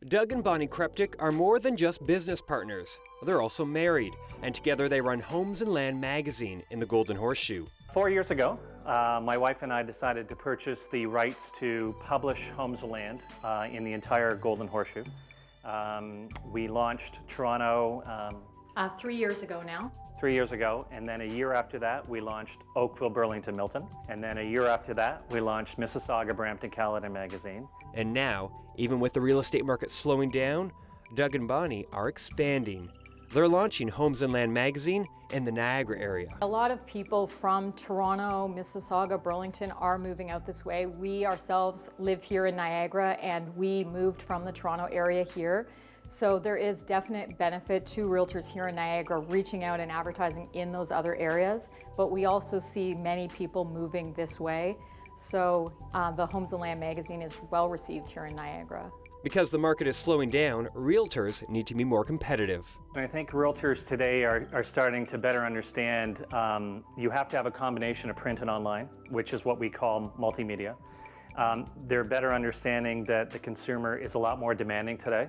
Doug and Bonnie Kreptic are more than just business partners. They're also married, and together they run Homes and Land magazine in the Golden Horseshoe. 4 years ago, my wife and I decided to purchase the rights to publish Homes and Land in the entire Golden Horseshoe. We launched Toronto 3 years ago now. 3 years ago, and then a year after that we launched Oakville, Burlington, Milton, and then a year after that we launched Mississauga, Brampton, Caledon magazine. And now, even with the real estate market slowing down, Doug and Bonnie are expanding. They're launching Homes and Land magazine in the Niagara area. A lot of people from Toronto, Mississauga, Burlington are moving out this way. We ourselves live here in Niagara and we moved from the Toronto area here. So there is definite benefit to realtors here in Niagara reaching out and advertising in those other areas, but we also see many people moving this way. So the Homes and Land magazine is well received here in Niagara. Because the market is slowing down, realtors need to be more competitive. I think realtors today are starting to better understand you have to have a combination of print and online, which is what we call multimedia. They're better understanding that the consumer is a lot more demanding today.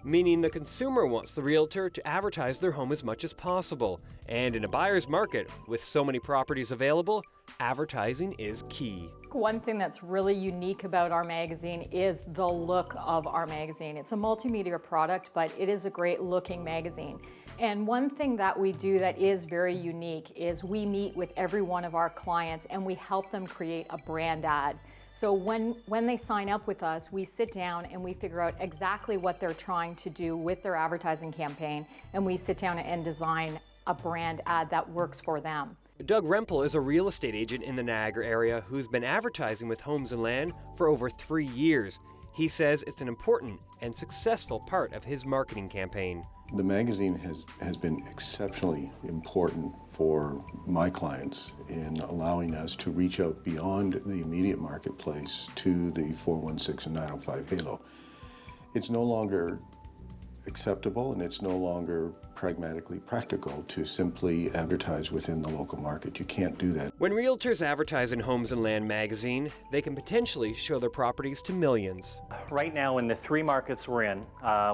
Meaning the consumer wants the realtor to advertise their home as much as possible. And in a buyer's market, with so many properties available, advertising is key. One thing that's really unique about our magazine is the look of our magazine. It's a multimedia product, but it is a great looking magazine. And one thing that we do that is very unique is we meet with every one of our clients and we help them create a brand ad. So when they sign up with us, we sit down and we figure out exactly what they're trying to do with their advertising campaign, and we sit down and design a brand ad that works for them. Doug Rempel is a real estate agent in the Niagara area who's been advertising with Homes and Land for over 3 years. He says it's an important and successful part of his marketing campaign. The magazine has been exceptionally important for my clients in allowing us to reach out beyond the immediate marketplace to the 416 and 905 halo. It's no longer acceptable and it's no longer pragmatically practical to simply advertise within the local market. You can't do that. When realtors advertise in Homes and Land magazine, they can potentially show their properties to millions. Right now in the 3 markets we're in,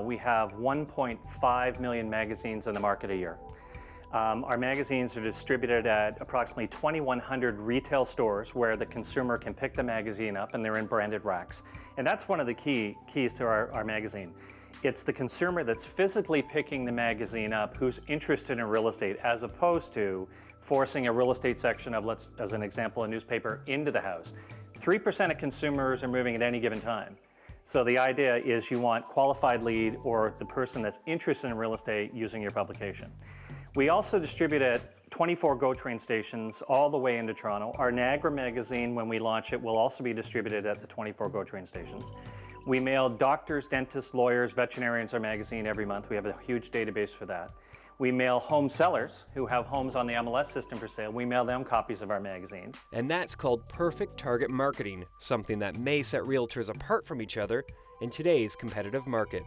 we have 1.5 million magazines in the market a year. Our magazines are distributed at approximately 2,100 retail stores where the consumer can pick the magazine up and they're in branded racks. And that's one of the keys to our magazine. It's the consumer that's physically picking the magazine up who's interested in real estate, as opposed to forcing a real estate section of, as an example, a newspaper into the house. 3% of consumers are moving at any given time. So the idea is you want qualified lead or the person that's interested in real estate using your publication. We also distribute at 24 GO train stations all the way into Toronto. Our Niagara magazine, when we launch it, will also be distributed at the 24 GO train stations. We mail doctors, dentists, lawyers, veterinarians our magazine every month. We have a huge database for that. We mail home sellers who have homes on the MLS system for sale. We mail them copies of our magazines. And that's called perfect target marketing, something that may set realtors apart from each other in today's competitive market.